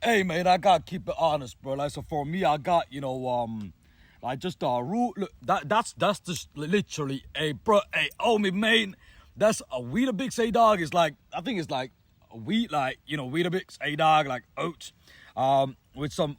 Hey man, I gotta keep it honest, bro. Like so for me, I got like just a rule. Look, that's just literally a bro. Hey, homie, man, that's a Weetabix a dog. Is like I think it's like a wheat, like Weetabix a dog, like oats, with some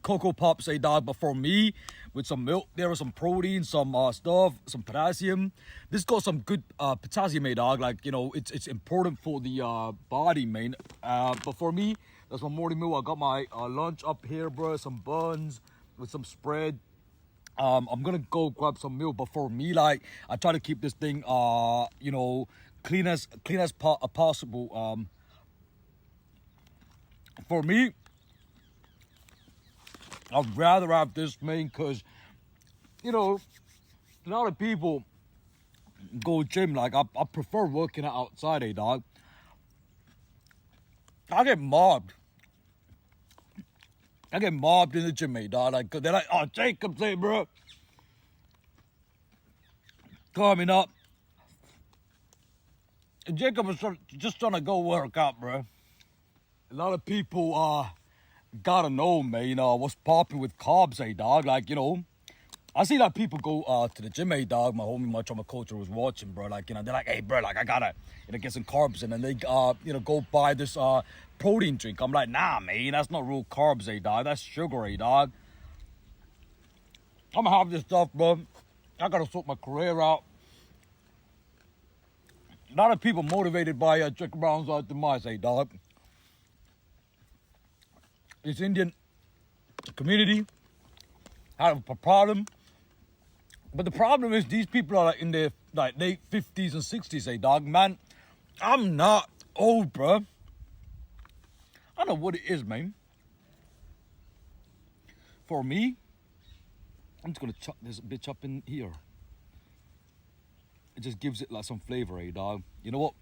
Cocoa Pops a dog. But for me, with some milk, there was some protein, some stuff, some potassium. This got some good potassium a dog. Like it's important for the body, man. But for me, that's my morning meal. I got my lunch up here, bro. Some buns with some spread. I'm gonna go grab some milk, but for me, like I try to keep this thing, clean as possible. For me, I'd rather have this man, cause a lot of people go gym. Like I prefer working out outside, dog. I get mobbed. I get mobbed in the gym, dog. Like they're like, "Oh, Jacob, say, bro, coming up." And Jacob was just trying to go work out, bro. A lot of people gotta know, man. What's popping with carbs, dog. Like I see that people go to the gym, dog. My homie, my trauma coach was watching, bro. Like they're like, "Hey, bro, like I gotta get some carbs," and then they go buy this protein drink. I'm like, "Nah, man, that's not real carbs, dog. That's sugar, dog. I'm gonna have this stuff, bro. I gotta sort my career out." A lot of people motivated by Jacob Brown's demise, dog. This Indian community have a problem. But the problem is these people are like in their like late 50s and 60s, dog. Man, I'm not old, bro. I don't know what it is, man. For me, I'm just gonna chuck this bitch up in here. It just gives it like some flavor, dog. You know what?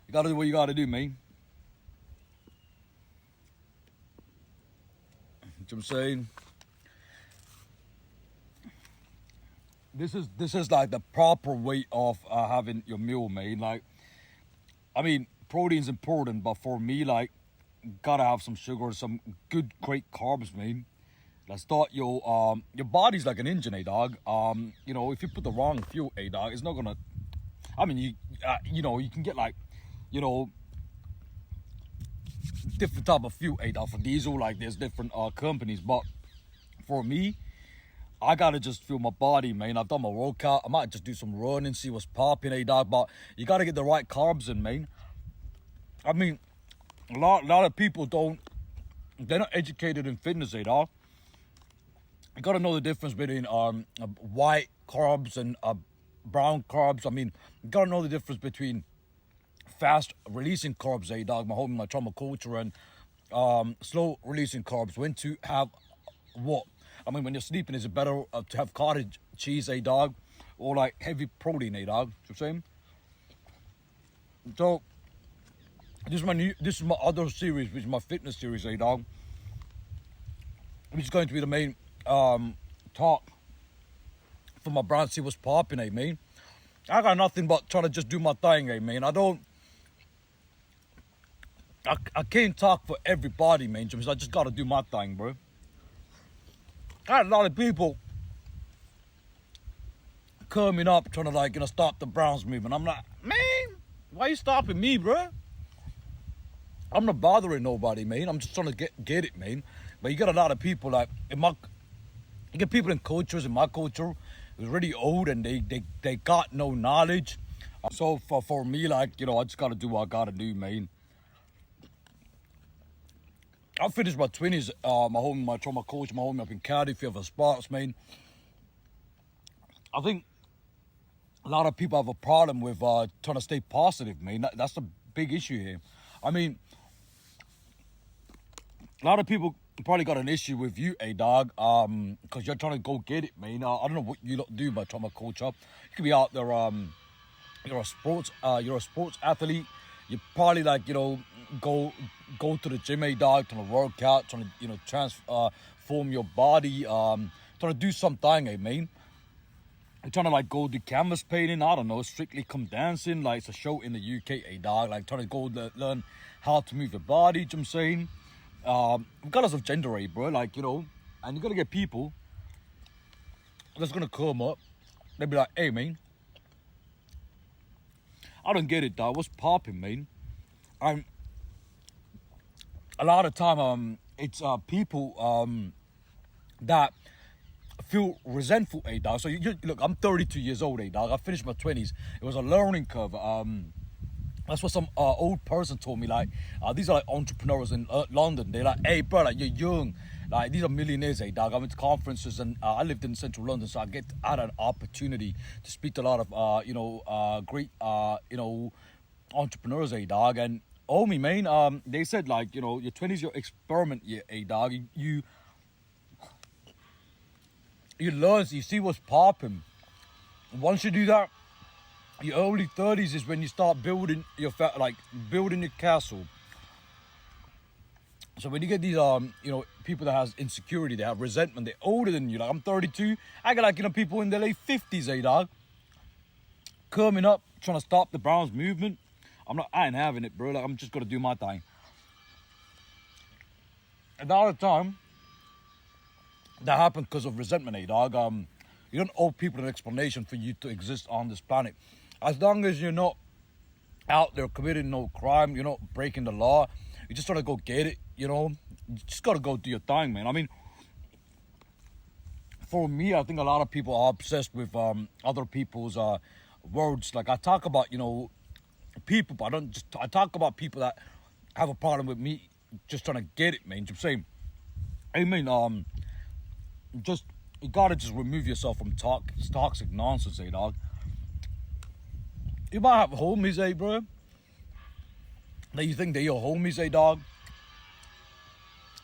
You gotta do what you gotta do, man. You know what I'm saying? This is like the proper way of having your meal, man. Like, I mean, protein's important, but for me, like, gotta have some sugar, some good, great carbs, man. Like, start your body's like an engine, dog. If you put the wrong fuel, dog, it's not gonna. I mean, you can get like, different type of fuel, dog, for diesel. Like, there's different companies, but for me, I gotta just feel my body, man. I've done my workout. I might just do some running, see what's popping, dog. But you gotta get the right carbs in, man. I mean, a lot of people they're not educated in fitness, dog. You gotta know the difference between white carbs and brown carbs. I mean, you gotta know the difference between fast releasing carbs, dog. My homie, my trauma culture, and slow releasing carbs. When to have what? I mean, when you're sleeping, is it better to have cottage cheese, dog, or like heavy protein, dog? You know what I'm saying? So this is my other series, which is my fitness series, dog. Which is going to be the main talk for my brand. See what's popping, man. I got nothing but trying to just do my thing, man. I can't talk for everybody, man. So I just gotta do my thing, bro. I had a lot of people coming up trying to stop the Browns movement. I'm like, man, why you stopping me, bro? I'm not bothering nobody, man. I'm just trying to get it, man. But you got a lot of people like you get people in cultures in my culture who's really old and they got no knowledge. So for me, I just gotta do what I gotta do, man. I finished my 20s, my trauma coach, my homie up in Cardiff, you have a sports, man. I think a lot of people have a problem with trying to stay positive, man. That's the big issue here. I mean, a lot of people probably got an issue with you, dog, because you're trying to go get it, man. I don't know what you lot do by trauma culture. You could be out there, you're a sports athlete. You probably go to the gym, dog, trying to work out, trying to transform your body, trying to do something, man. I'm trying to go do canvas painting, I don't know, Strictly Come Dancing, it's a show in the UK, dog, trying to go learn how to move your body, you know what I'm saying? regardless of gender, bro. Like, and you're gonna get people that's gonna come up. They'll be like, "Hey, man, I don't get it, dog. What's popping, man?" And a lot of time, it's people that feel resentful, dog. So look, I'm 32 years old, dog. I finished my 20s. It was a learning curve. That's what some old person told me. Like, these are like entrepreneurs in London. They're like, "Hey, bro, like, you're young. Like, these are millionaires, dog. I went to conferences and I lived in central London, so I had an opportunity to speak to a lot of, great, entrepreneurs, dog. And homie, man, they said, like, your 20s, your experiment year, dog. You learn, you see what's popping. Once you do that, your early 30s is when you start building building your castle. So when you get these people that has insecurity, they have resentment, they're older than you. Like, I'm 32, I got people in their late 50s, dog, coming up trying to stop the Browns movement. I ain't having it, bro. Like, I'm just gonna do my thing. And all the time, that happened because of resentment, dog. You don't owe people an explanation for you to exist on this planet. As long as you're not out there committing no crime, you're not breaking the law, you just gotta go get it, you just gotta go do your thing, man. I mean, for me, I think a lot of people are obsessed with other people's words. Like, I talk about, people, but I talk about people that have a problem with me just trying to get it, man. You know what I'm saying? I mean, you gotta just remove yourself from toxic nonsense, dog. You might have homies, bro, that you think they're your homies, dog.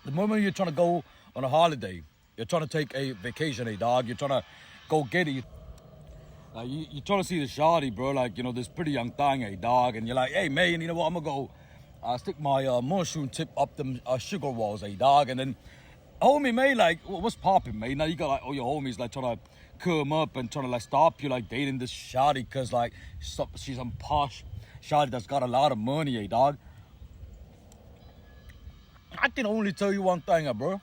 The moment you're trying to go on a holiday, you're trying to take a vacation, dog, you're trying to go get it. You're trying to see the shawty, bro, like, this pretty young thing, dog, and you're like, "Hey, man, you know what, I'm gonna go stick my mushroom tip up them sugar walls, dog," and then, homie, man, like, what's popping, man? Now you got, like, all your homies, like, trying to come up and trying to, like, stop you, like, dating this shawty, because, like, she's some posh shawty that's got a lot of money, dog. I can only tell you one thing, bro.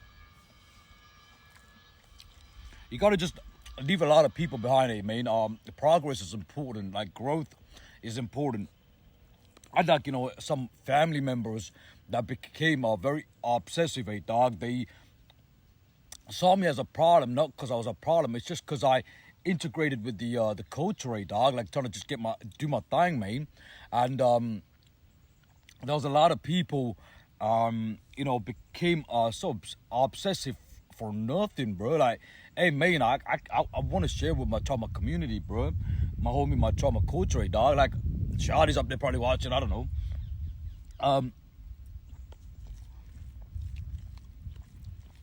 You gotta just leave a lot of people behind, man. Progress is important. Like, growth is important. I like, some family members that became very obsessive, dog. They saw me as a problem, not because I was a problem. It's just because I integrated with the culture, dog. Like, trying to just do my thing, man. And there was a lot of people, became so obsessive for nothing, bro. Like, hey, man, I want to share with my trauma community, bro. My homie, my trauma culture, dog. Like, Shawty's up there probably watching, I don't know.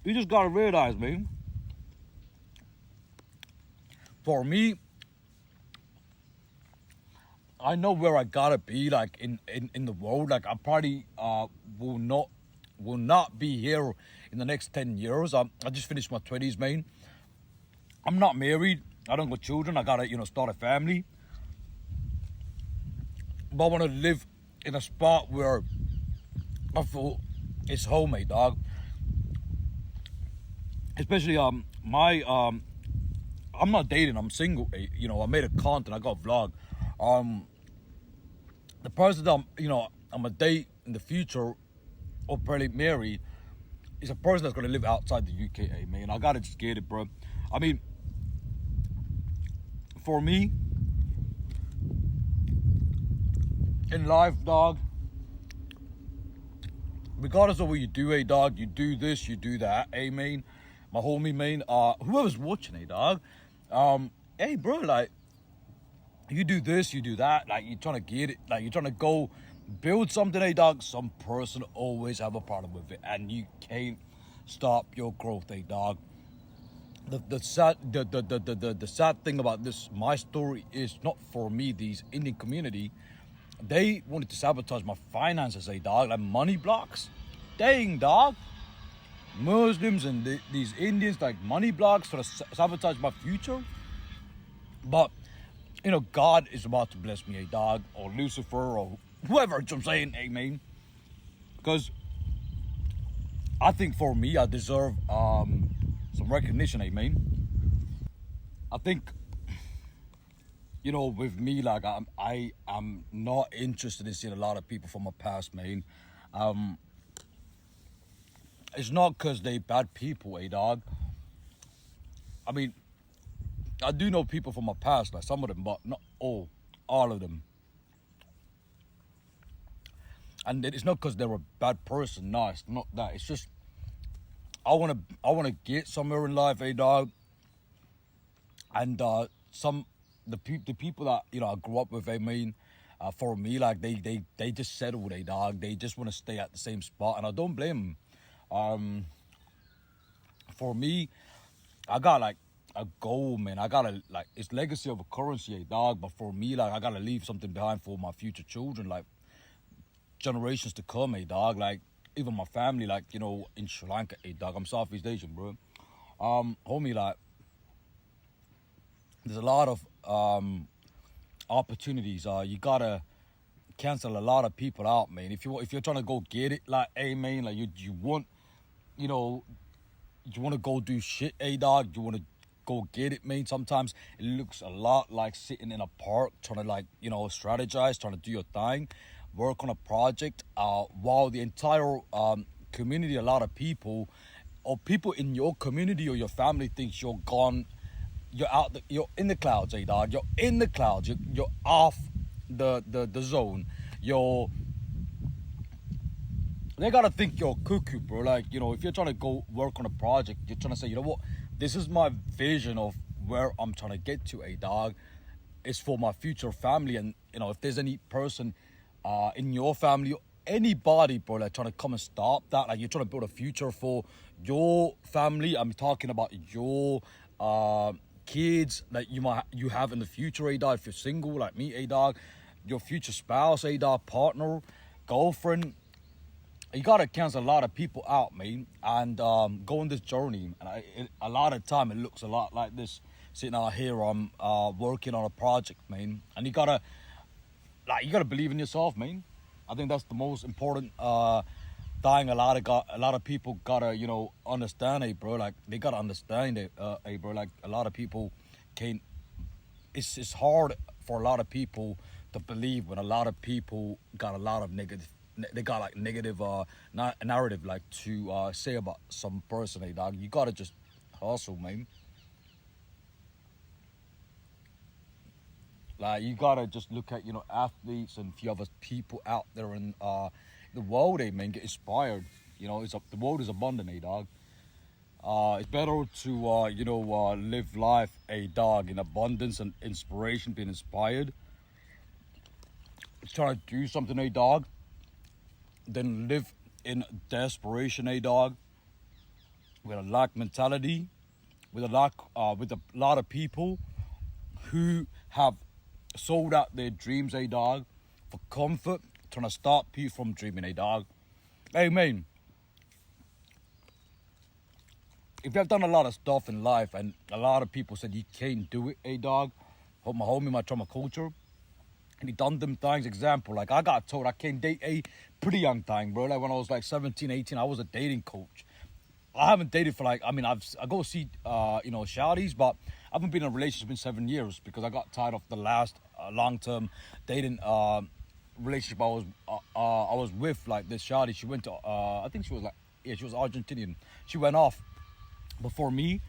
You just gotta realize, man. For me, I know where I gotta be, like, in the world. Like, I probably will not be here in the next 10 years. I just finished my 20s, man. I'm not married. I don't got children. I gotta, start a family. But I want to live in a spot where I feel it's home, dog. Especially I'm not dating. I'm single. I made a content. I got a vlog. The person that I'm gonna date in the future, or probably marry, is a person that's gonna live outside the UK, man. I gotta just get it, bro. I mean, for me, in life, dog, regardless of what you do, dog, you do this, you do that, man. My homie, man, whoever's watching, dog, hey, bro, like, you do this, you do that, like, you're trying to get it, like, you're trying to go build something, dog. Some person always have a problem with it, and you can't stop your growth, dog. The sad thing about this, my story, is not for me. These Indian community, they wanted to sabotage my finances, dog, like money blocks. Dang, dog. Muslims and these Indians, like, money blocks, to sabotage my future. But, God is about to bless me, dog, or Lucifer, or whoever, I'm saying, man. Because I think for me, I deserve some recognition, I mean. I think, with me, like I'm not interested in seeing a lot of people from my past, man. Um, it's not because they bad people, dog. I mean, I do know people from my past, like some of them, but not all of them. And it's not because they're a bad person. No, it's not that. It's just I wanna get somewhere in life, dog. And the people that I grew up with, I mean, for me, like they just settled, dog. They just want to stay at the same spot, and I don't blame them. For me, I got like a goal, man. I gotta like it's legacy of a currency, dog. But for me, like I gotta leave something behind for my future children, like generations to come, dog. Like even my family, like in Sri Lanka, dog. I'm Southeast Asian, bro. Homie, like there's a lot of opportunities. You gotta cancel a lot of people out, man. If you're trying to go get it, like, hey, man, like you want, you know, you want to go do shit, dog. You want to go get it, man. Sometimes it looks a lot like sitting in a park trying to strategize, trying to do your thing, work on a project. While the entire community, a lot of people, or people in your community or your family thinks you're gone, you're out, you're in the clouds, dog. You're in the clouds. You're off the zone. They gotta think you're cuckoo, bro. Like, if you're trying to go work on a project, you're trying to say, you know what, this is my vision of where I'm trying to get to, dog. It's for my future family, and if there's any person in your family, anybody, bro, like trying to come and stop that, like you're trying to build a future for your family. I'm talking about your kids that you have in the future, dog. If you're single like me, dog, your future spouse, dog, partner, girlfriend. You gotta cancel a lot of people out, man, and go on this journey. And a lot of time it looks a lot like this. Sitting out here, I'm working on a project, man, and you gotta believe in yourself, man. I think that's the most important thing. A lot of people gotta understand, bro. Like they gotta understand it, bro. Like a lot of people can't. It's hard for a lot of people to believe when a lot of people got a lot of negative. They got like negative narrative like to say about some person, dog. You gotta just hustle, man. Like you gotta just look at athletes and a few other people out there in the world, man. Get inspired. The world is abundant, dog. It's better to live life, dog, in abundance and inspiration, being inspired. It's trying to do something, dog. Then live in desperation, dog, with a lack mentality, with a lot of people who have sold out their dreams, dog, for comfort, trying to stop you from dreaming, dog. Hey, man, if you've done a lot of stuff in life and a lot of people said you can't do it, dog, my homie, my trauma culture, and he done them things. Example, like I got told I can't date a pretty young thing, bro. Like when I was like 17, 18, I was a dating coach. I haven't dated for I go see shawties, but I haven't been in a relationship in 7 years because I got tired of the last long-term dating relationship I was with. Like this shawty, she went to I think she was she was Argentinian. She went off before me.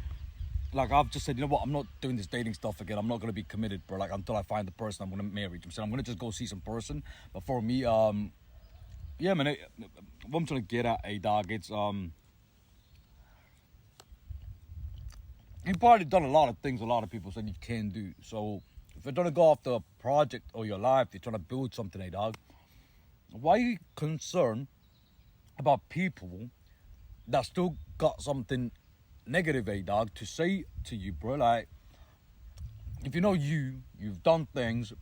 Like I've just said, you know what? I'm not doing this dating stuff again. I'm not gonna be committed, bro. Like until I find the person I'm gonna marry. I'm gonna just go see some person. But for me, yeah, man. What I'm trying to get at, dog, it's you've probably done a lot of things a lot of people said you can do. So if you're trying to go after a project or your life, you're trying to build something, dog. Why are you concerned about people that still got something negative, dog, to say to you, bro? Like, if you've done things,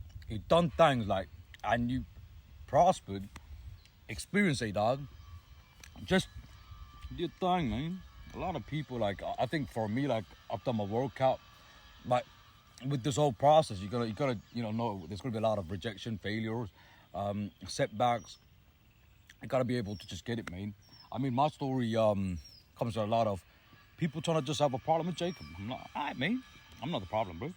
like, and you prospered, experienced, dog, just do your thing, man. A lot of people, like, I think for me, like, I've done my workout, but with this whole process, you gotta, know there's gonna be a lot of rejection, failures, setbacks. You gotta be able to just get it, man. I mean, my story comes to a lot of people trying to just have a problem with Jacob. I'm like, all right, man. I'm not the problem, bro.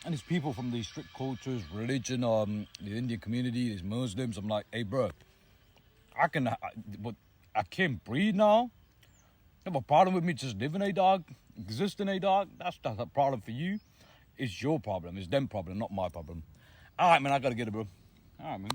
And it's people from these strict cultures, religion, the Indian community, these Muslims. I'm like, hey, bro, but I can't breathe now. You have a problem with me just living, a dog, existing, a dog. That's not a problem for you. It's your problem. It's them problem, not my problem. All right, man, I gotta get it, bro. All right, man.